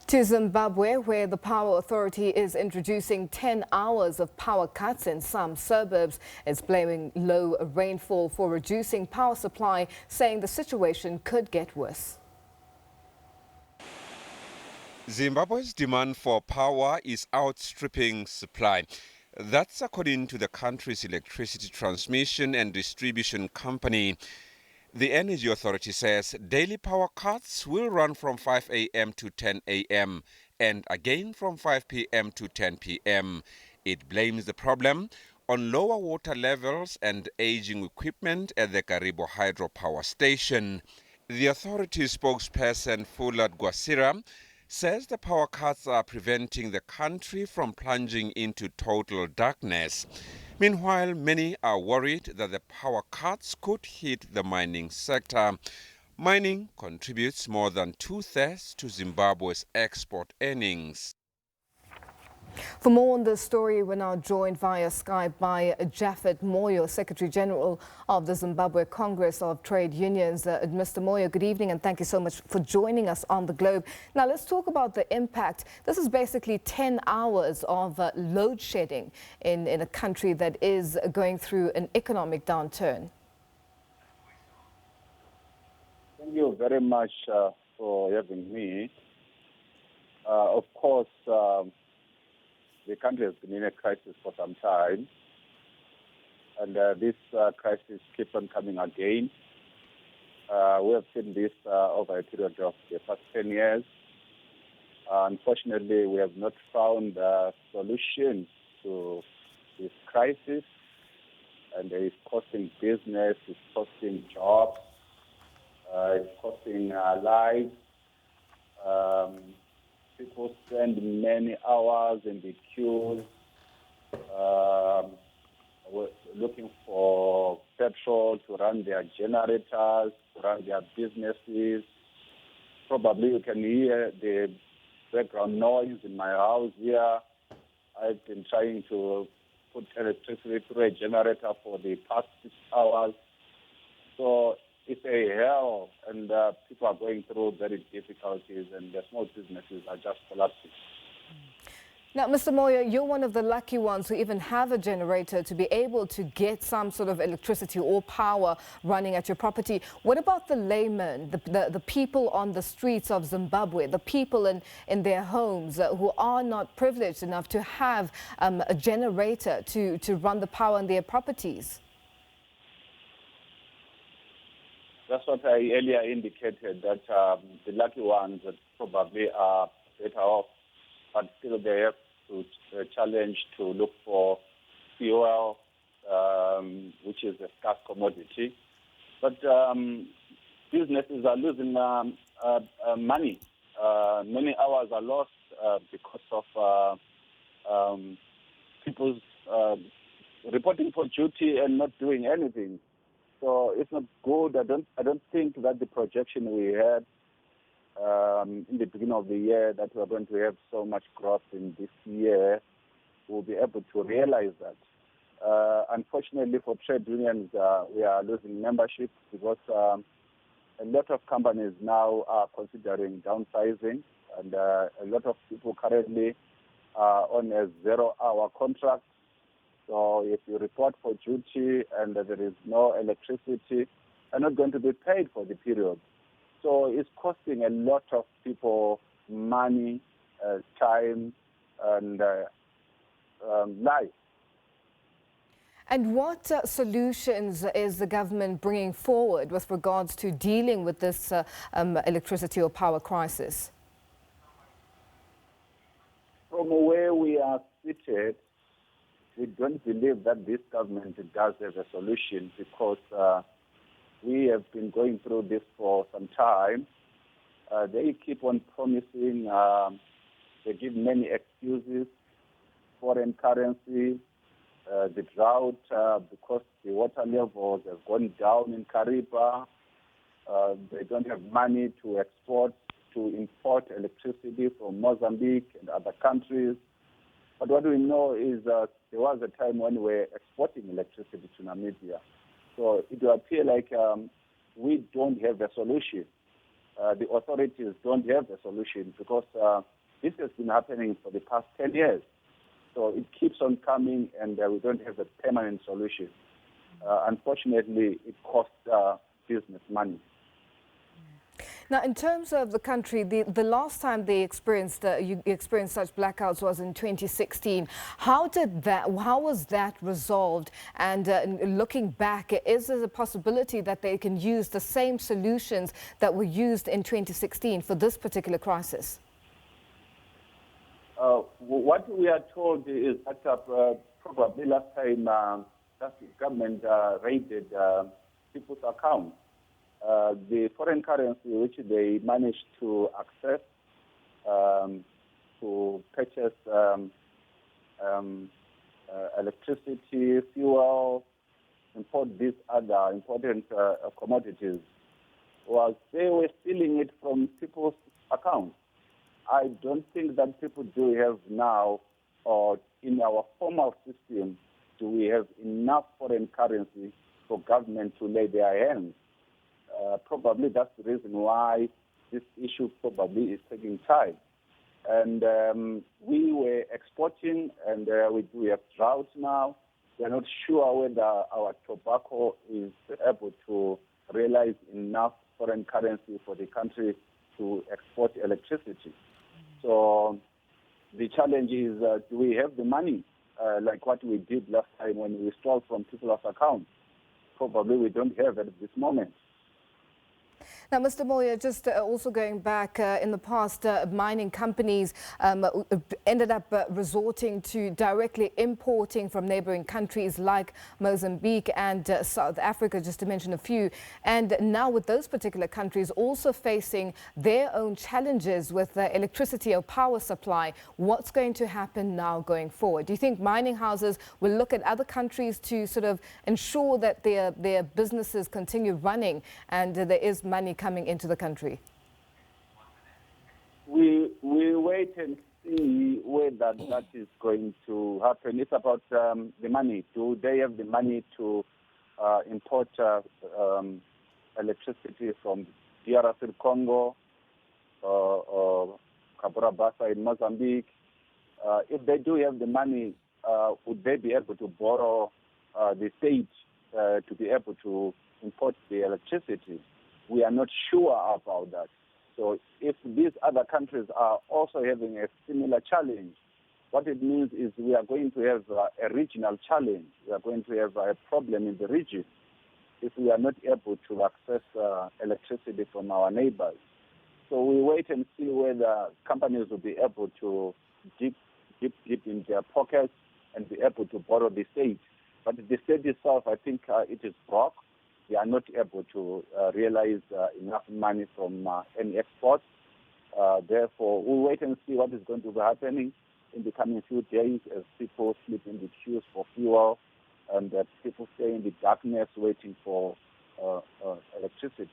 To Zimbabwe, where the Power Authority is introducing 10 hours of power cuts in some suburbs. It's blaming low rainfall for reducing power supply, saying the situation could get worse. Zimbabwe's demand for power is outstripping supply. That's according to the country's electricity transmission and distribution company. The Energy Authority says daily power cuts will run from 5 a.m. to 10 a.m. and again from 5 p.m. to 10 p.m. It blames the problem on lower water levels and aging equipment at the Karibo hydropower station. The authority spokesperson Fulad Gwasira says the power cuts are preventing the country from plunging into total darkness. Meanwhile, many are worried that the power cuts could hit the mining sector. Mining contributes more than 2/3 to Zimbabwe's export earnings. For more on this story, we're now joined via Skype by Japhet Moyo, Secretary General of the Zimbabwe Congress of Trade Unions. Mr. Moyo, good evening and thank you so much for joining us on the Globe. Now let's talk about the impact. This is basically 10 hours of load shedding in a country that is going through an economic downturn. Thank you very much for having me. Of course, the country has been in a crisis for some time, and this crisis keeps on coming again. We have seen this over a period of the past 10 years. Unfortunately, we have not found a solution to this crisis, and it's costing business, it's costing jobs, it's costing lives. People spend many hours in the queues looking for petrol to run their generators, to run their businesses. Probably you can hear the background noise in my house here. I've been trying to put electricity through a generator for the past 6 hours. So it's a hell, and people are going through very difficulties, and the small businesses are just collapsing. Now, Mr. Moyo, you're one of the lucky ones who even have a generator to be able to get some sort of electricity or power running at your property. What about the laymen, the people on the streets of Zimbabwe, the people in their homes who are not privileged enough to have a generator to run the power in their properties? That's what I earlier indicated, that the lucky ones that probably are better off, but still they have to challenge to look for fuel, which is a scarce commodity. But businesses are losing money. Many hours are lost because of people reporting for duty and not doing anything. So it's not good. I don't think that the projection we had in the beginning of the year that we're going to have so much growth in this year, we'll be able to realize that. Unfortunately for trade unions, we are losing membership because a lot of companies now are considering downsizing, and a lot of people currently are on a 0-hour contract. So if you report for duty and there is no electricity, you're not going to be paid for the period. So it's costing a lot of people money, time, and life. And what solutions is the government bringing forward with regards to dealing with this electricity or power crisis? From where we are seated, we don't believe that this government does have a solution, because we have been going through this for some time. They keep on promising, they give many excuses, foreign currency, the drought, because the water levels have gone down in Kariba. They don't have money to import electricity from Mozambique and other countries. But what we know is there was a time when we were exporting electricity to Namibia. So it will appear like we don't have a solution. the authorities don't have a solution because this has been happening for the past 10 years. So it keeps on coming and we don't have a permanent solution. Unfortunately, it costs business money. Now, in terms of the country, the last time they experienced you experienced such blackouts was in 2016. How was that resolved? And looking back, is there a possibility that they can use the same solutions that were used in 2016 for this particular crisis? What we are told is that probably last time that the government raided people's accounts. The foreign currency which they managed to access to purchase electricity, fuel, import these other important commodities, they were stealing it from people's accounts. I don't think that people do have now, or in our formal system, do we have enough foreign currency for government to lay their hands. Probably that's the reason why this issue probably is taking time. And we were exporting, and we do have drought now. We're not sure whether our tobacco is able to realize enough foreign currency for the country to export electricity. So the challenge is, do we have the money, like what we did last time when we stole from people's accounts? Probably we don't have it at this moment. Now, Mr. Moyo, just also going back in the past, mining companies ended up resorting to directly importing from neighboring countries like Mozambique and South Africa, just to mention a few. And now with those particular countries also facing their own challenges with electricity or power supply, what's going to happen now going forward? Do you think mining houses will look at other countries to sort of ensure that their businesses continue running and there is money coming into the country? We wait and see whether that is going to happen. It's about the money. Do they have the money to import electricity from DRC Congo or Cabora Bassa in Mozambique? If they do have the money, would they be able to borrow the state to be able to import the electricity? We are not sure about that. So if these other countries are also having a similar challenge, what it means is we are going to have a regional challenge. We are going to have a problem in the region if we are not able to access electricity from our neighbors. So we wait and see whether companies will be able to dip in their pockets and be able to borrow the state. But the state itself, I think it is broke. They are not able to realize enough money from any exports. Therefore, we'll wait and see what is going to be happening in the coming few days as people sleep in the queues for fuel and people stay in the darkness waiting for electricity.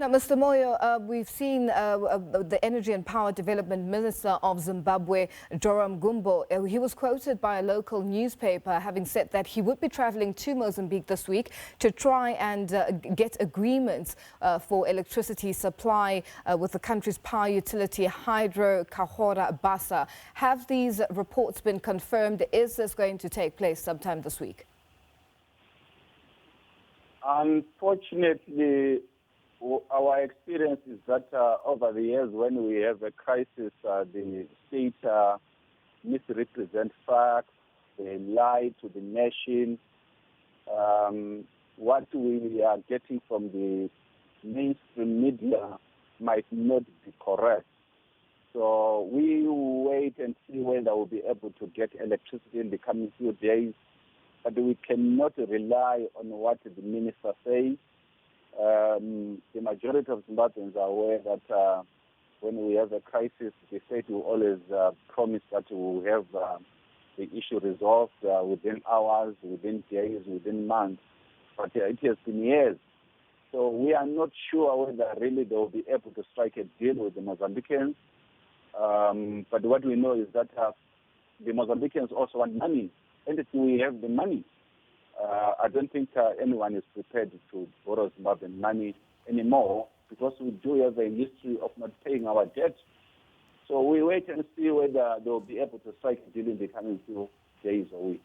Now, Mr. Moyo, we've seen the Energy and Power Development Minister of Zimbabwe, Joram Gumbo. He was quoted by a local newspaper having said that he would be traveling to Mozambique this week to try and get agreements for electricity supply with the country's power utility, Hydro Cabora Bassa. Have these reports been confirmed? Is this going to take place sometime this week? Unfortunately, our experience is that over the years when we have a crisis, the state misrepresents facts, they lie to the nation. What we are getting from the mainstream media might not be correct. So we will wait and see whether we'll be able to get electricity in the coming few days. But we cannot rely on what the minister says. The majority of Zimbabweans are aware that when we have a crisis, the state will always promise that we will have the issue resolved within hours, within days, within months. But it has been years. So we are not sure whether really they will be able to strike a deal with the Mozambicans. But what we know is that the Mozambicans also want money. And if we have the money, I don't think anyone is prepared to borrow Zimbabwean money anymore because we do have a history of not paying our debt. So we wait and see whether they'll be able to strike a deal in the coming few days or weeks.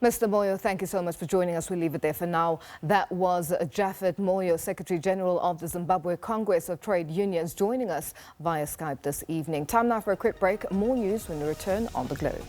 Mr. Moyo, thank you so much for joining us. We'll leave it there for now. That was Japhet Moyo, Secretary General of the Zimbabwe Congress of Trade Unions, joining us via Skype this evening. Time now for a quick break. More news when we return on The Globe.